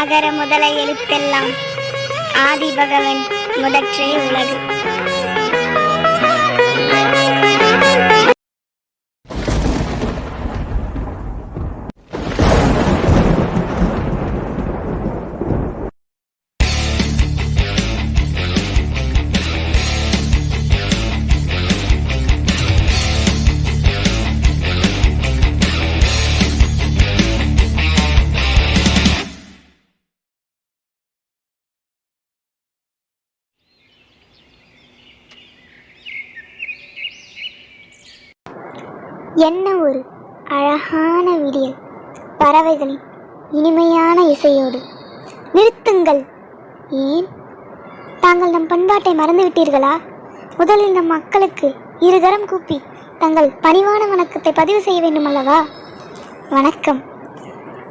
அகர முதல எழுத்தெல்லாம் ஆதி பகவன் முதற்றே உலகு. என்ன ஒரு அழகான விடியல், பறவைகளின் இனிமையான இசையோடு. நிறுத்துங்கள், ஏன் தாங்கள் நம் பண்பாட்டை மறந்துவிட்டீர்களா? முதலில் நம் மக்களுக்கு இருகரம் கூப்பி தங்கள் பணிவான வணக்கத்தை பதிவு செய்ய வேண்டுமல்லவா? வணக்கம்.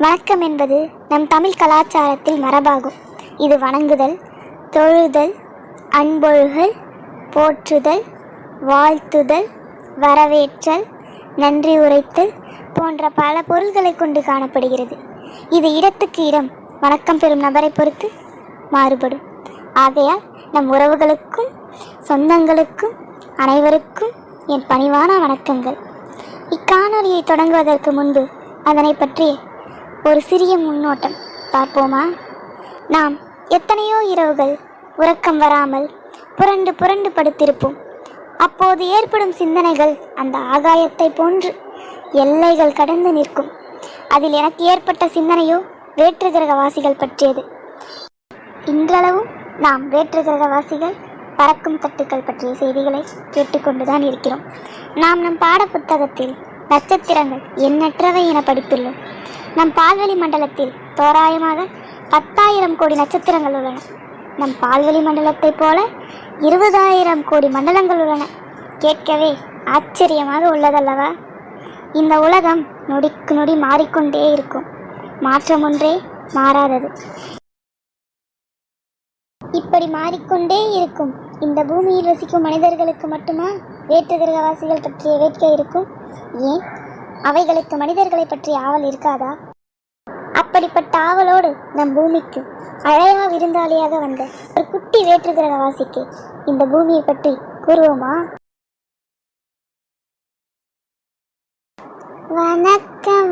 வணக்கம் என்பது நம் தமிழ் கலாச்சாரத்தில் மரபாகும். இது வணங்குதல், தொழுதல், அன்பொழுகல், போற்றுதல், வாழ்த்துதல், வரவேற்றல், நன்றி உரைத்தல் போன்ற பல பொருள்களை கொண்டு காணப்படுகிறது. இது இடத்துக்கு இடம் வணக்கம் பெறும் நபரை பொறுத்து மாறுபடும். ஆகையால் நம் உறவுகளுக்கும் சொந்தங்களுக்கும் அனைவருக்கும் என் பணிவான வணக்கங்கள். இக்காணொலியை தொடங்குவதற்கு முன்பு அதனை பற்றி ஒரு சிறிய முன்னோட்டம் பார்ப்போமா? நாம் எத்தனையோ இரவுகள் உறக்கம் வராமல் புரண்டு புரண்டு படுத்திருப்போம். அப்போது ஏற்படும் சிந்தனைகள் அந்த ஆகாயத்தை போன்று எல்லைகள் கடந்து நிற்கும். அதில் எனக்கு ஏற்பட்ட சிந்தனையோ வேற்று கிரகவாசிகள் பற்றியது. இன்றளவும் நாம் வேற்று கிரகவாசிகள், பறக்கும் தட்டுக்கள் பற்றிய செய்திகளை கேட்டுக்கொண்டுதான் இருக்கிறோம். நாம் நம் பாட புத்தகத்தில் நட்சத்திரங்கள் எண்ணற்றவை என படித்துள்ளோம். நம் பால்வெளி மண்டலத்தில் தோராயமாக 10,000 கோடி நட்சத்திரங்கள் உள்ளன. நம் பால்வெளி மண்டலத்தை போல 20,000 கோடி மண்டலங்கள் உள்ளன. கேட்கவே ஆச்சரியமாக உள்ளதல்லவா? இந்த உலகம் நொடிக்கு நொடி மாறிக்கொண்டே இருக்கும். மாற்றம் ஒன்றே மாறாதது. இப்படி மாறிக்கொண்டே இருக்கும் இந்த பூமியில் வசிக்கும் மனிதர்களுக்கு மட்டுமா வேற்று கிரகவாசிகள் பற்றிய வேட்கை இருக்கும்? ஏன் அவைகளுக்கு மனிதர்களை பற்றிய ஆவல் இருக்காதா? அப்படிப்பட்ட ஆவலோடு நம் பூமிக்கு அழையா விருந்தாளியாக வந்த ஒரு குட்டி வேற்று கிரகவாசிக்கு இந்த பூமியை பற்றி கூறுவோமா? வணக்கம்,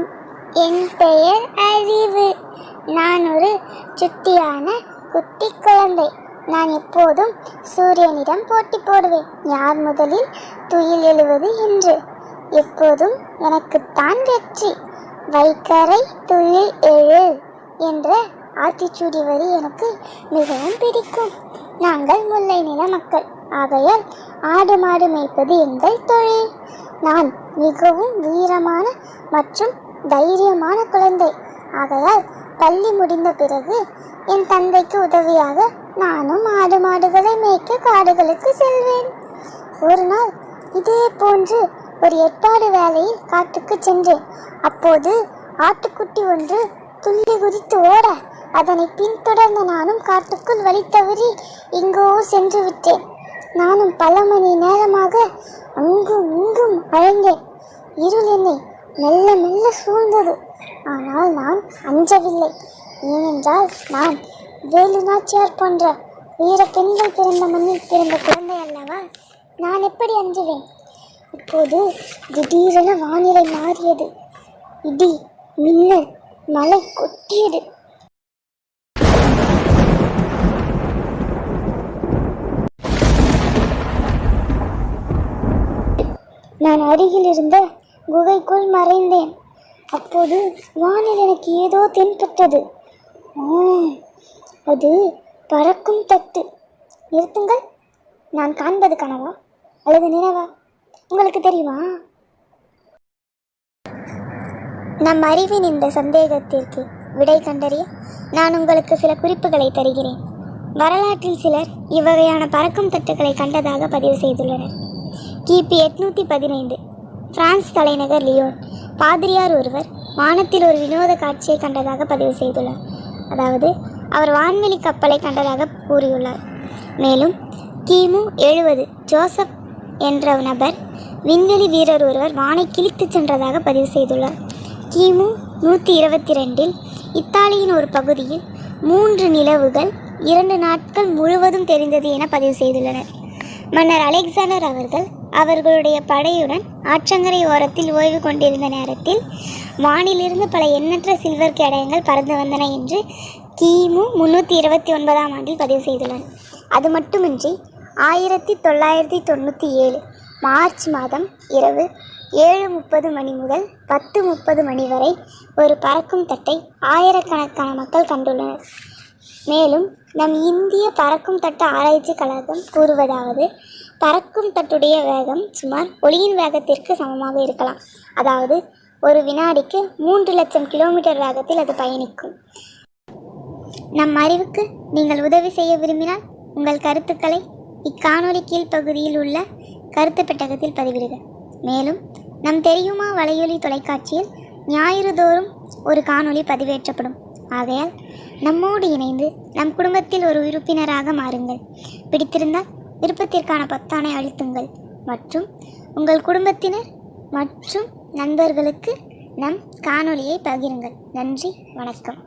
என் பெயர் அறிவு. நான் ஒரு சுட்டியான குட்டி குழந்தை. நான் எப்போதும் சூரியனிடம் போட்டி போடுவேன், யார் முதலில் துயில் எழுவது என்று. எப்போதும் எனக்குத்தான் வெற்றி. வைக்கரை துயில் எழு என்ற ஆத்திச்சூடி வரி எனக்கு மிகவும் பிடிக்கும். நாங்கள் முல்லை நில மக்கள். ஆகையால் ஆடு மாடு மேய்ப்பது எங்கள் தொழில். நான் மிகவும் வீரமான மற்றும் தைரியமான குழந்தை. ஆகையால் பள்ளி முடிந்த பிறகு என் தந்தைக்கு உதவியாக நானும் ஆடு மாடுகளை மேய்க்க காடுகளுக்கு செல்வேன். ஒரு நாள் இதே போன்று ஒரு ஏற்பாடு வேலையில் காட்டுக்கு சென்றேன். அப்போது ஆட்டுக்குட்டி ஒன்று துள்ளி குதித்து ஓட அதனை பின்தொடர்ந்த நானும் காட்டுக்குள் வழி தவறி எங்கோ சென்று விட்டேன். நானும் பல மணி நேரமாக அங்கும் இங்கும் அழைந்தேன். இருள் என்னை மெல்ல மெல்ல சூழ்ந்தது. ஆனால் நான் அஞ்சவில்லை. ஏனென்றால் நான் வேலு நாச்சியார் போன்ற வீர பெண்கள் பிறந்த மண்ணில் பிறந்த குழந்தை அல்லவா. நான் எப்படி அஞ்சுவேன்? இப்போது திடீரென வானிலை மாறியது. இடி, மின்னல், மழை கொட்டியது. நான் அருகில் இருந்த குகைக்குள் மறைந்தேன். அப்போது வானில் எனக்கு ஏதோ தென்பட்டது. அது பறக்கும் தட்டு. நிறுத்துங்கள், நான் காண்பது கனவா அல்லது நினைவா? உங்களுக்கு தெரியுமா? நம் அறிவின் இந்த சந்தேகத்திற்கு விடை கண்டறிய நான் உங்களுக்கு சில குறிப்புகளை தருகிறேன். வரலாற்றில் சிலர் இவ்வகையான பறக்கும் தட்டுக்களை கண்டதாக பதிவு செய்துள்ளனர். கிபி 815 பிரான்ஸ் தலைநகர் லியோன் பாதிரியார் ஒருவர் வானத்தில் ஒரு வினோத காட்சியை கண்டதாக பதிவு செய்துள்ளார். அதாவது அவர் வான்வெளி கப்பலை கண்டதாக கூறியுள்ளார். மேலும் கிமு 70 ஜோசப் என்ற நபர் விண்வெளி வீரர் ஒருவர் வானை கிழித்து சென்றதாக பதிவு செய்துள்ளார். கிமு 122 இத்தாலியின் ஒரு பகுதியில் 3 நிலவுகள் 2 நாட்கள் முழுவதும் தெரிந்தது என பதிவு செய்துள்ளனர். மன்னர் அலெக்சாண்டர் அவர்கள் அவர்களுடைய படையுடன் ஆற்றங்கரை ஓரத்தில் ஓய்வு கொண்டிருந்த நேரத்தில் வானிலிருந்து பல எண்ணற்ற சில்வர் கேடயங்கள் பறந்து வந்தன என்று கிமு 329ஆம் ஆண்டில் பதிவு செய்துள்ளனர். அது மட்டுமின்றி 1997 மார்ச் மாதம் இரவு 7:30 மணி முதல் 10:30 மணி வரை ஒரு பறக்கும் தட்டை ஆயிரக்கணக்கான மக்கள் கண்டுள்ளனர். மேலும் நம் இந்திய பறக்கும் தட்டு ஆராய்ச்சி கழகம் கூறுவதாவது, பறக்கும் தட்டுடைய வேகம் சுமார் ஒளியின் வேகத்திற்கு சமமாக இருக்கலாம். அதாவது ஒரு வினாடிக்கு 3 லட்சம் கிலோமீட்டர் வேகத்தில் அது பயணிக்கும். நம் அறிவுக்கு நீங்கள் உதவி செய்ய விரும்பினால் உங்கள் கருத்துக்களை இக்காணொலி கீழ்ப்பகுதியில் உள்ள கருத்து பெட்டகத்தில் பதிவிடுக. மேலும் நம் தெரியுமா வலையொலி தொலைக்காட்சியில் ஞாயிறு தோறும் ஒரு காணொளி பதிவேற்றப்படும். ஆகையால் நம்மோடு இணைந்து நம் குடும்பத்தில் ஒரு உறுப்பினராக மாறுங்கள். பிடித்திருந்தால் விருப்பத்திற்கான பொத்தானை அழுத்துங்கள் மற்றும் உங்கள் குடும்பத்தினர் மற்றும் நண்பர்களுக்கு நம் காணொளியை பகிருங்கள். நன்றி, வணக்கம்.